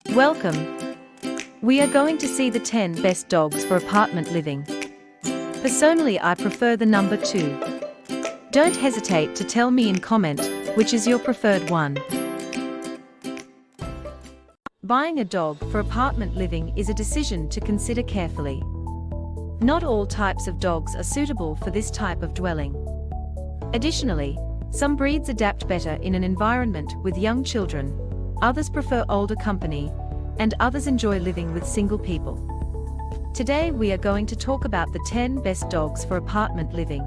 Welcome. We are going to see the 10 best dogs for apartment living. Personally, I prefer the number 2. Don't hesitate to tell me in comment which is your preferred one. Buying a dog for apartment living is a decision to consider carefully. Not all types of dogs are suitable for this type of dwelling. Additionally, some breeds adapt better in an environment with young children, others prefer older company, and others enjoy living with single people. Today we are going to talk about the 10 best dogs for apartment living.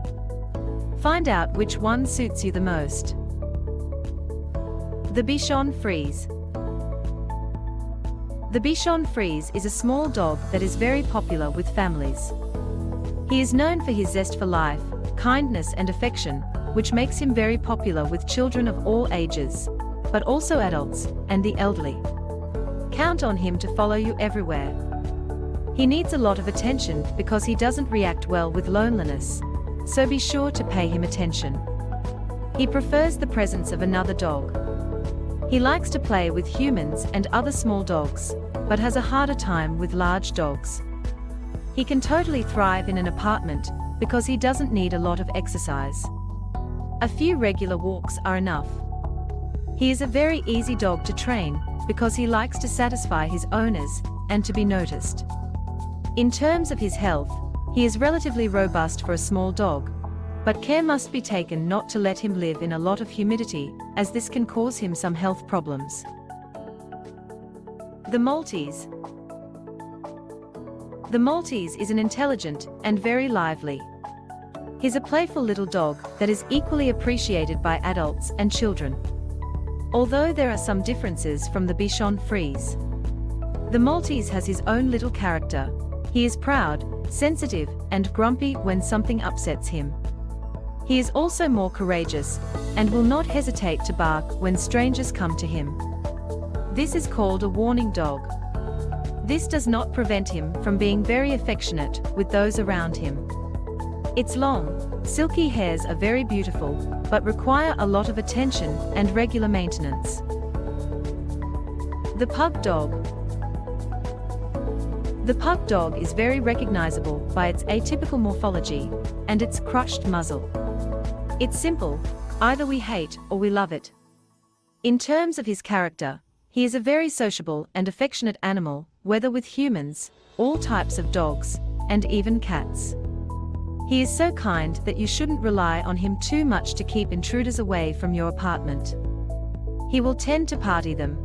Find out which one suits you the most. The Bichon Frise. The Bichon Frise is a small dog that is very popular with families. He is known for his zest for life, kindness and affection, which makes him very popular with children of all ages, but also adults and the elderly. Count on him to follow you everywhere. He needs a lot of attention because he doesn't react well with loneliness, so be sure to pay him attention. He prefers the presence of another dog. He likes to play with humans and other small dogs, but has a harder time with large dogs. He can totally thrive in an apartment because he doesn't need a lot of exercise. A few regular walks are enough. He is a very easy dog to train because he likes to satisfy his owners and to be noticed. In terms of his health, he is relatively robust for a small dog, but care must be taken not to let him live in a lot of humidity, as this can cause him some health problems. The Maltese. The Maltese is an intelligent and very lively. He's a playful little dog that is equally appreciated by adults and children. Although there are some differences from the Bichon Frise, the Maltese has his own little character. He is proud, sensitive, and grumpy when something upsets him. He is also more courageous, and will not hesitate to bark when strangers come to him. This is called a warning dog. This does not prevent him from being very affectionate with those around him. Its long, silky hairs are very beautiful, but require a lot of attention and regular maintenance. The Pug Dog. The Pug Dog is very recognizable by its atypical morphology and its crushed muzzle. It's simple, either we hate or we love it. In terms of his character, he is a very sociable and affectionate animal, whether with humans, all types of dogs, and even cats. He is so kind that you shouldn't rely on him too much to keep intruders away from your apartment. He will tend to party them.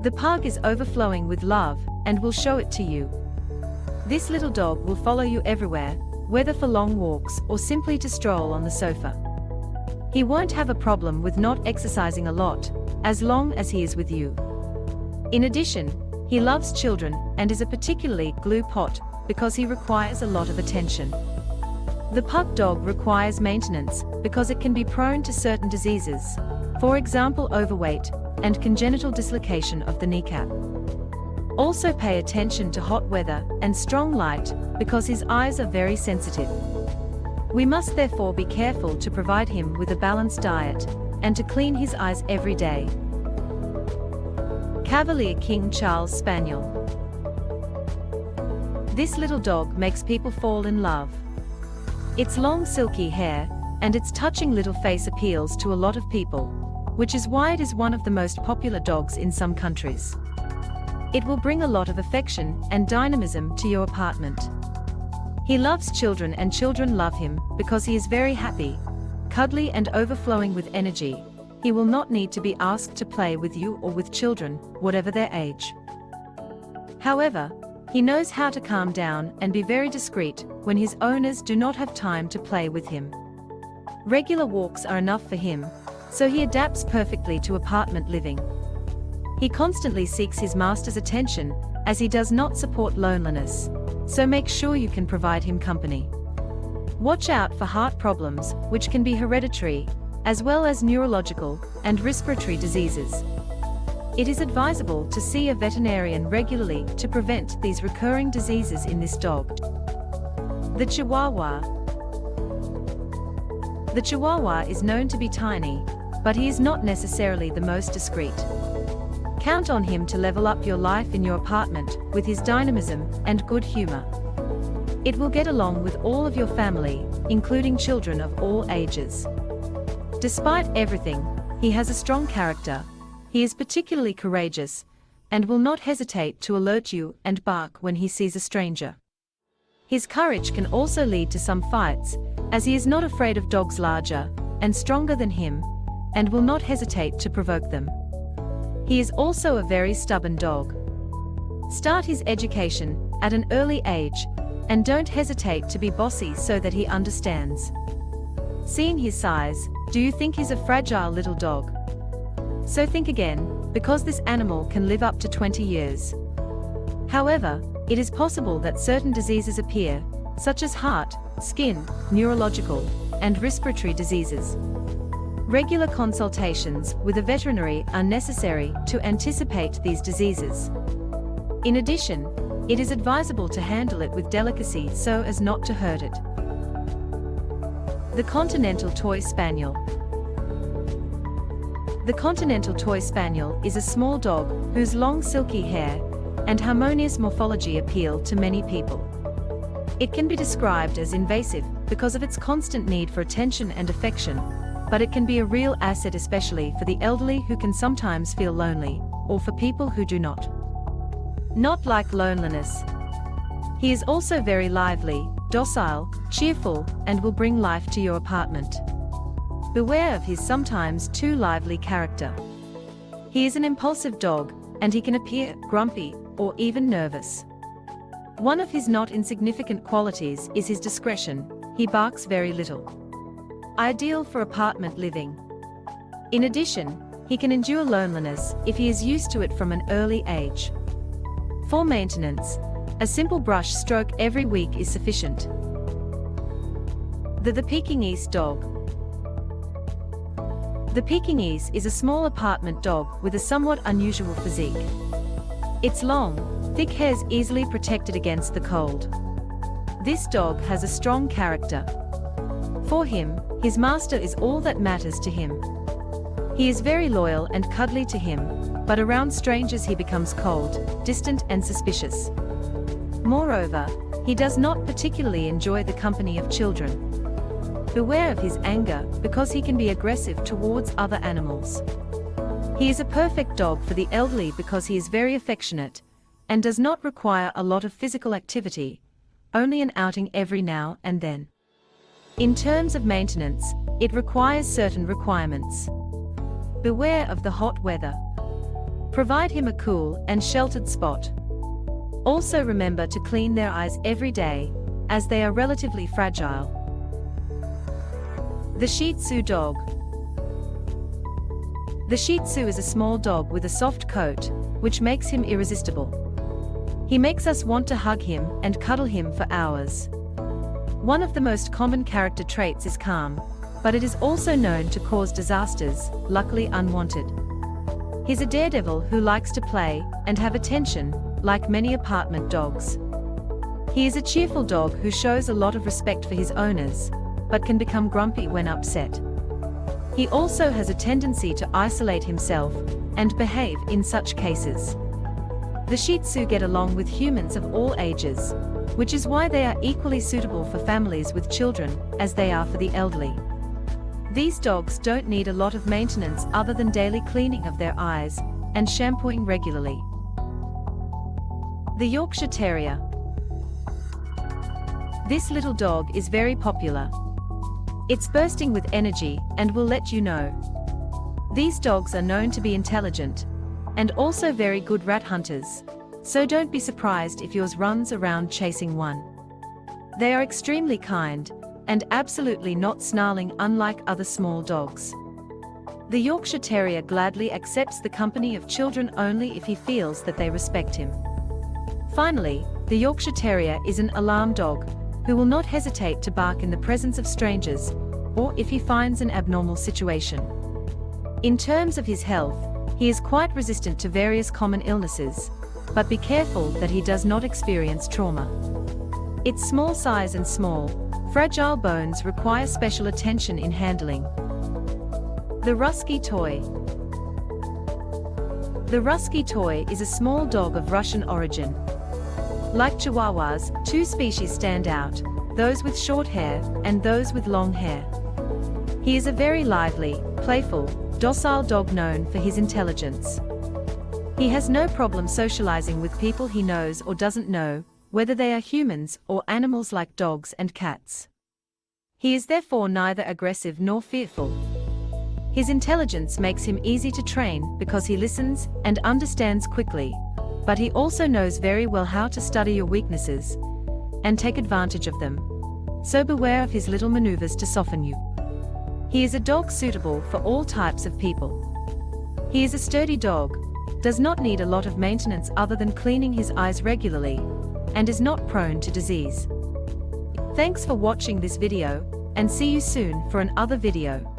The pug is overflowing with love and will show it to you. This little dog will follow you everywhere, whether for long walks or simply to stroll on the sofa. He won't have a problem with not exercising a lot, as long as he is with you. In addition, he loves children and is a particularly glue pot because he requires a lot of attention. The pug dog requires maintenance because it can be prone to certain diseases, for example overweight and congenital dislocation of the kneecap. Also pay attention to hot weather and strong light because his eyes are very sensitive. We must therefore be careful to provide him with a balanced diet and to clean his eyes every day. Cavalier King Charles Spaniel. This little dog makes people fall in love. Its long silky hair and its touching little face appeals to a lot of people, which is why it is one of the most popular dogs in some countries. It will bring a lot of affection and dynamism to your apartment. He loves children and children love him because he is very happy, cuddly and overflowing with energy. He will not need to be asked to play with you or with children, whatever their age. However, he knows how to calm down and be very discreet when his owners do not have time to play with him. Regular walks are enough for him, so he adapts perfectly to apartment living. He constantly seeks his master's attention, as he does not support loneliness, so make sure you can provide him company. Watch out for heart problems, which can be hereditary, as well as neurological and respiratory diseases. It is advisable to see a veterinarian regularly to prevent these recurring diseases in this dog. The Chihuahua. The Chihuahua is known to be tiny, but he is not necessarily the most discreet. Count on him to level up your life in your apartment with his dynamism and good humor. It will get along with all of your family, including children of all ages. Despite everything, he has a strong character. He is particularly courageous and will not hesitate to alert you and bark when he sees a stranger. His courage can also lead to some fights, as he is not afraid of dogs larger and stronger than him, and will not hesitate to provoke them. He is also a very stubborn dog. Start his education at an early age, and don't hesitate to be bossy so that he understands. Seeing his size, do you think he's a fragile little dog? So think again, because this animal can live up to 20 years. However, it is possible that certain diseases appear, such as heart, skin, neurological, and respiratory diseases. Regular consultations with a veterinary are necessary to anticipate these diseases. In addition, it is advisable to handle it with delicacy so as not to hurt it. The Continental Toy Spaniel. The Continental Toy Spaniel is a small dog whose long silky hair and harmonious morphology appeal to many people. It can be described as invasive because of its constant need for attention and affection, but it can be a real asset, especially for the elderly who can sometimes feel lonely, or for people who do not. Not like loneliness. He is also very lively, docile, cheerful, and will bring life to your apartment. Beware of his sometimes too lively character. He is an impulsive dog, and he can appear grumpy or even nervous. One of his not insignificant qualities is his discretion. He barks very little. Ideal for apartment living. In addition, he can endure loneliness if he is used to it from an early age. For maintenance, a simple brush stroke every week is sufficient. The Pekinese dog. The Pekinese is a small apartment dog with a somewhat unusual physique. Its long, thick hair is easily protected against the cold. This dog has a strong character. For him, his master is all that matters to him. He is very loyal and cuddly to him, but around strangers he becomes cold, distant and suspicious. Moreover, he does not particularly enjoy the company of children. Beware of his anger, because he can be aggressive towards other animals. He is a perfect dog for the elderly because he is very affectionate, and does not require a lot of physical activity, only an outing every now and then. In terms of maintenance, it requires certain requirements. Beware of the hot weather. Provide him a cool and sheltered spot. Also remember to clean their eyes every day, as they are relatively fragile. The Shih Tzu dog. The Shih Tzu is a small dog with a soft coat, which makes him irresistible. He makes us want to hug him and cuddle him for hours. One of the most common character traits is calm, but it is also known to cause disasters, luckily unwanted. He's a daredevil who likes to play and have attention, like many apartment dogs. He is a cheerful dog who shows a lot of respect for his owners, but can become grumpy when upset. He also has a tendency to isolate himself and behave in such cases. The Shih Tzu get along with humans of all ages, which is why they are equally suitable for families with children, as they are for the elderly. These dogs don't need a lot of maintenance other than daily cleaning of their eyes and shampooing regularly. The Yorkshire Terrier. This little dog is very popular. It's bursting with energy and will let you know. These dogs are known to be intelligent and also very good rat hunters, so don't be surprised if yours runs around chasing one. They are extremely kind and absolutely not snarling, unlike other small dogs. The Yorkshire Terrier gladly accepts the company of children only if he feels that they respect him. Finally, the Yorkshire Terrier is an alarm dog who will not hesitate to bark in the presence of strangers or if he finds an abnormal situation. In terms of his health, he is quite resistant to various common illnesses, but be careful that he does not experience trauma. Its small size and small, fragile bones require special attention in handling. The Rusky toy. The Rusky Toy is a small dog of Russian origin. Like Chihuahuas, two species stand out, those with short hair and those with long hair. He is a very lively, playful, docile dog known for his intelligence. He has no problem socializing with people he knows or doesn't know, whether they are humans or animals like dogs and cats. He is therefore neither aggressive nor fearful. His intelligence makes him easy to train because he listens and understands quickly, but he also knows very well how to study your weaknesses and take advantage of them. So beware of his little maneuvers to soften you. He is a dog suitable for all types of people. He is a sturdy dog, does not need a lot of maintenance other than cleaning his eyes regularly, and is not prone to disease. Thanks for watching this video, and see you soon for another video.